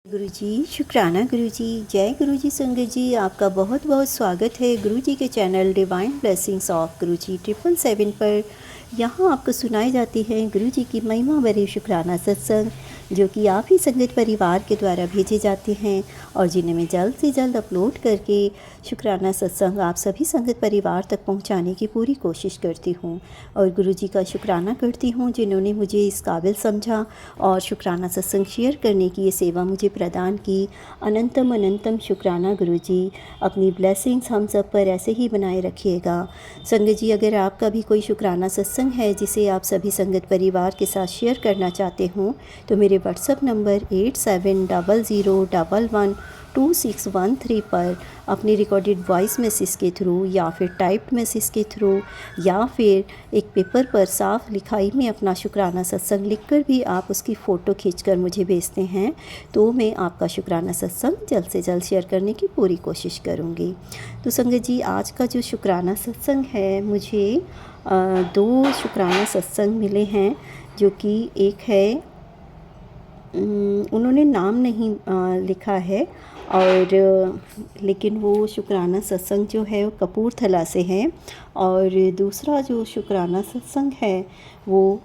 गुरुजी शुक्राना गुरुजी। जय गुरुजी संगत जी, आपका बहुत बहुत स्वागत है गुरुजी के चैनल डिवाइन ब्लेसिंग्स ऑफ गुरुजी 777 पर। यहाँ आपको सुनाई जाती है गुरुजी की महिमा भरे शुक्राना सत्संग, जो कि आप ही संगत परिवार के द्वारा भेजे जाते हैं और जिन्हें मैं जल्द से जल्द अपलोड करके शुक्राना सत्संग आप सभी संगत परिवार तक पहुँचाने की पूरी कोशिश करती हूँ। और गुरुजी का शुक्राना करती हूँ जिन्होंने मुझे इस काबिल समझा और शुक्राना सत्संग शेयर करने की ये सेवा मुझे प्रदान की। अनंतम अनंतम शुक्राना गुरुजी। अपनी ब्लेसिंग्स हम सब पर ऐसे ही बनाए रखिएगा। संगत जी, अगर आपका भी कोई शुक्राना सत्संग है जिसे आप सभी संगत परिवार के साथ शेयर करना चाहते हों तो मेरे व्हाट्सएप नंबर 8700112613 पर अपनी रिकॉर्डेड वॉइस मैसेज के थ्रू या फिर टाइप्ड मैसेज के थ्रू या फिर एक पेपर पर साफ लिखाई में अपना शुक्राना सत्संग लिखकर भी आप उसकी फ़ोटो खींचकर मुझे भेजते हैं तो मैं आपका शुक्राना सत्संग जल्द से जल्द शेयर करने की पूरी कोशिश करूँगी। तो संगत जी, आज का जो शुक्राना सत्संग है, मुझे दो शुक्राना सत्संग मिले हैं, जो कि एक है उन्होंने नाम नहीं लिखा है और लेकिन वो शुक्राना सत्संग जो है वो कपूरथला से है और दूसरा जो शुक्राना सत्संग है वो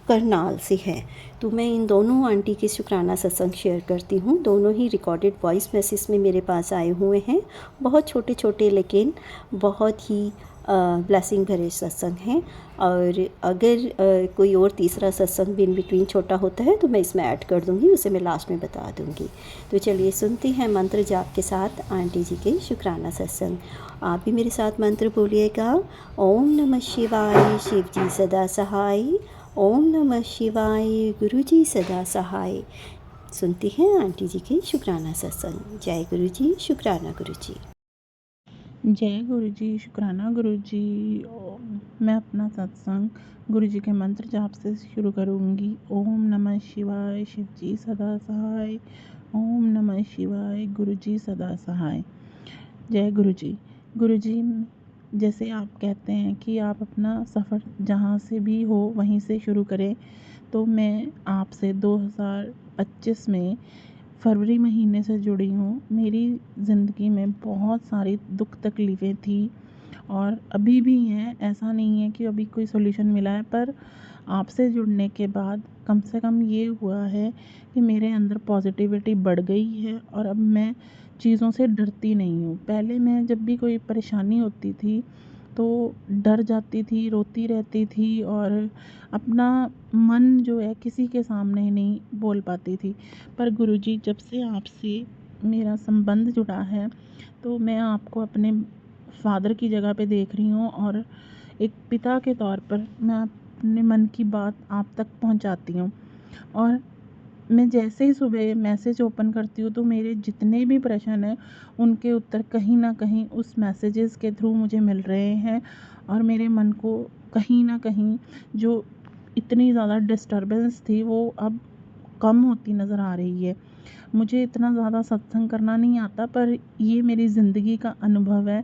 करनाल से है। तो मैं इन दोनों आंटी के शुक्राना सत्संग शेयर करती हूँ। दोनों ही रिकॉर्डेड वॉइस मैसेज में मेरे पास आए हुए हैं। बहुत छोटे छोटे लेकिन बहुत ही ब्लेसिंग भरे सत्संग हैं। और अगर कोई और तीसरा सत्संग भी इन बिटवीन छोटा होता है तो मैं इसमें ऐड कर दूँगी, उसे मैं लास्ट में बता दूँगी। तो चलिए सुनते हैं मंत्र जाप के साथ आंटी जी के शुक्राना सत्संग। आप भी मेरे साथ मंत्र बोलिएगा। ओम नमः शिवाय, शिव जी सदा सहाय। ओम नमः शिवाय, गुरु जी सदा सहाय। सुनती हैं आंटी जी के शुक्राना सत्संग। जय गुरु जी, शुक्राना गुरु जी। जय गुरु जी, शुक्राना गुरु जी। मैं अपना सत्संग गुरु जी के मंत्र जाप से शुरू करूँगी। ओम नमः शिवाय, शिव जी सदा सहाय। ओम नमः शिवाय, गुरु जी सदा सहाय। जय गुरु जी। गुरु जी, जैसे आप कहते हैं कि आप अपना सफ़र जहाँ से भी हो वहीं से शुरू करें, तो मैं आपसे 2025 में फरवरी महीने से जुड़ी हूँ। मेरी ज़िंदगी में बहुत सारी दुख तकलीफ़ें थी और अभी भी हैं। ऐसा नहीं है कि अभी कोई सॉल्यूशन मिला है, पर आपसे जुड़ने के बाद कम से कम ये हुआ है कि मेरे अंदर पॉजिटिविटी बढ़ गई है और अब मैं चीज़ों से डरती नहीं हूँ। पहले मैं जब भी कोई परेशानी होती थी तो डर जाती थी, रोती रहती थी और अपना मन जो है किसी के सामने नहीं बोल पाती थी। पर गुरुजी, जब से आपसे मेरा संबंध जुड़ा है तो मैं आपको अपने फादर की जगह पे देख रही हूँ और एक पिता के तौर पर मैं अपने मन की बात आप तक पहुँचाती हूँ। और मैं जैसे ही सुबह मैसेज ओपन करती हूँ तो मेरे जितने भी प्रश्न हैं उनके उत्तर कहीं ना कहीं उस मैसेजेस के थ्रू मुझे मिल रहे हैं और मेरे मन को कहीं ना कहीं जो इतनी ज़्यादा डिस्टर्बेंस थी वो अब कम होती नज़र आ रही है। मुझे इतना ज़्यादा सत्संग करना नहीं आता, पर ये मेरी ज़िंदगी का अनुभव है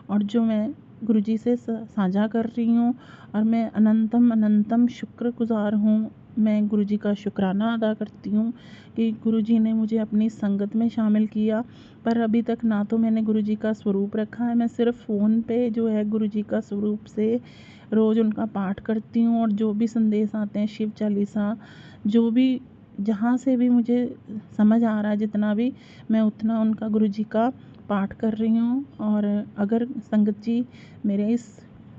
और जो मैं गुरुजी से साझा कर रही हूँ और मैं अनंतम अनंतम शुक्रगुज़ार हूँ। मैं गुरुजी का शुक्राना अदा करती हूँ कि गुरुजी ने मुझे अपनी संगत में शामिल किया। पर अभी तक ना तो मैंने गुरुजी का स्वरूप रखा है, मैं सिर्फ़ फ़ोन पे जो है गुरुजी का स्वरूप से रोज़ उनका पाठ करती हूँ और जो भी संदेश आते हैं, शिव चालीसा, जो भी जहाँ से भी मुझे समझ आ रहा है, जितना भी मैं उतना उनका गुरुजी का पाठ कर रही हूँ। और अगर संगत जी मेरे इस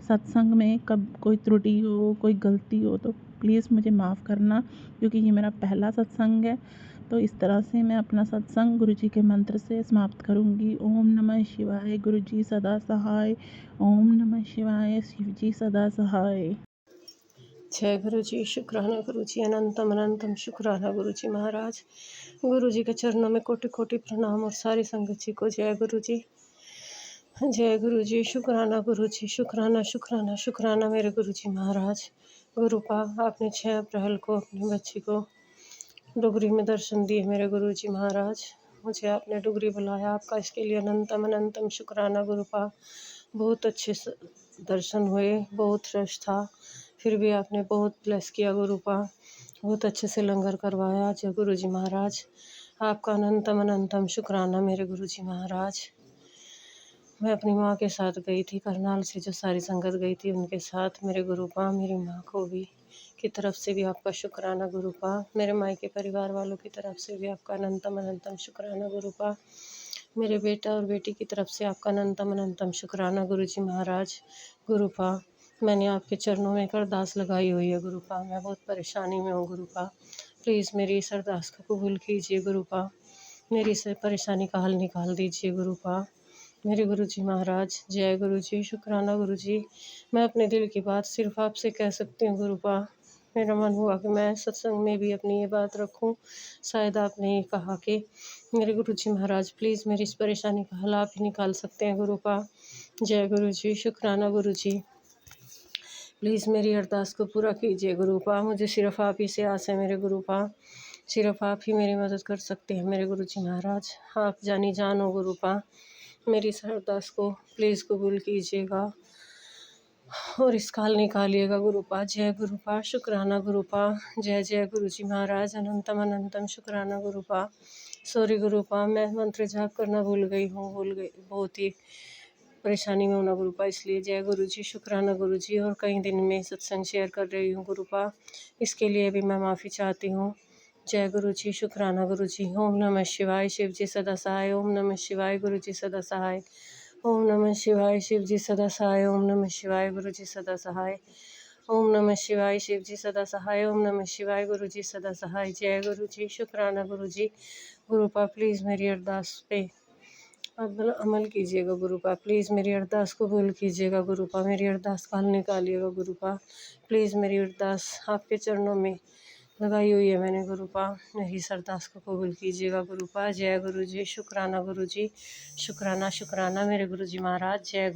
सत्संग में कब कोई त्रुटि हो, कोई गलती हो तो प्लीज़ मुझे माफ़ करना, क्योंकि ये मेरा पहला सत्संग है। तो इस तरह से मैं अपना सत्संग गुरुजी के मंत्र से समाप्त करूँगी। ओम नमः शिवाय, गुरुजी सदा सहाय। ओम नमः शिवाय, शिव जी सदा सहाय। जय गुरु जी, शुक्राना गुरु जी, अनंतम अनंतम शुक्राना गुरु जी महाराज। गुरु जी के चरणों में कोटि कोटि प्रणाम और सारी संगत जी को जय गुरु जी। जय गुरु जी, शुक्राना गुरु जी, शुक्राना शुक्राना शुक्राना मेरे गुरु जी महाराज। गुरुपा, आपने 6 अप्रैल को अपनी बच्ची को डुगरी में दर्शन दिए मेरे गुरु जी महाराज। मुझे आपने डुगरी बुलाया, आपका इसके लिए अनंतम अनंतम शुक्राना गुरुपा। बहुत अच्छे दर्शन हुए, बहुत रश था, फिर भी आपने बहुत ब्लेस किया गुरुपा। बहुत अच्छे से लंगर करवाया। जय गुरु जी महाराज, आपका अनंतम अनंतम शुक्राना मेरे गुरु जी महाराज। मैं अपनी माँ के साथ गई थी, करनाल से जो सारी संगत गई थी उनके साथ। मेरे गुरुपा, मेरी माँ को भी की तरफ से भी आपका शुक्राना गुरुपा। मेरे मायके परिवार वालों की तरफ से भी आपका अनंतम अनंतम शुक्राना गुरुपा। मेरे बेटा और बेटी की तरफ से आपका अनंतम अनंतम शुक्राना गुरु जी महाराज। गुरुपा, मैंने आपके चरणों में एक अरदास लगाई हुई है गुरुपा। मैं बहुत परेशानी में हूँ गुरुपा, प्लीज़ मेरी इस अरदास को कबूल कीजिए गुरुपा। मेरी इस परेशानी का हल निकाल दीजिए गुरुपा मेरे गुरु जी महाराज। जय गुरु जी, शुक्राना गुरु जी। मैं अपने दिल की बात सिर्फ आपसे कह सकती हूँ गुरुपा। मेरा मन हुआ कि मैं सत्संग में भी अपनी ये बात रखूं। शायद आपने ये कहा कि मेरे गुरु जी महाराज प्लीज़ मेरी इस परेशानी का हल आप ही निकाल सकते हैं गुरुपा। जय गुरु जी, शुक्राना गुरु जी। प्लीज़ मेरी अरदास को पूरा कीजिए गुरुपा। मुझे सिर्फ आप ही से आस है मेरे गुरुपा। सिर्फ आप ही मेरी मदद कर सकते हैं मेरे गुरु जी महाराज। आप जानी जान हो गुरुपा। मेरी इस अरदास को प्लीज़ कबूल कीजिएगा और इसका हल निकालिएगा गुरुपा। जय गुरुपा, शुक्राना गुरुपा। जय जय गुरु जी महाराज, अनंतम अनंतम शुक्राना गुरुपा। सॉरी गुरुपा, मैं मंत्र जाप करना भूल गई, बहुत ही परेशानी में हूँ ना गुरुपा, इसलिए। जय गुरु जी, शुक्राना गुरु जी। और कई दिन में सत्संग शेयर कर रही हूँ गुरुपा, इसके लिए भी मैं माफ़ी चाहती हूँ। जय गुरु जी, शुक्राना गुरु जी। ओम नमः शिवाय, शिव जी सदा सहाय। ओम नमः शिवाय, गुरु जी सदा सहाय। ओम नमः शिवाय, शिव जी सदा सहाय। ओम नमः शिवाय, गुरु जी सदा सहाय। ओम नमः शिवाय, शिव जी सदा सहाय। ओम नमः शिवाय, गुरु जी सदा सहाय। जय गुरु जी, शुक्राना गुरु जी। गुरुपा प्लीज़ मेरी अरदास पे अमल कीजिएगा गुरुपा। प्लीज़ मेरी अरदास को कबूल कीजिएगा गुरुपा। मेरी अरदास का हल निकालिएगा गुरुपा। प्लीज़ मेरी अरदास आपके चरणों में लगाई हुई है मैंने गुरुपा। मेरी इस अरदास को कबूल कीजिएगा गुरुपा। जय गुरु जी, शुक्राना गुरु जी। शुक्राना शुक्राना मेरे गुरु जी महाराज। जय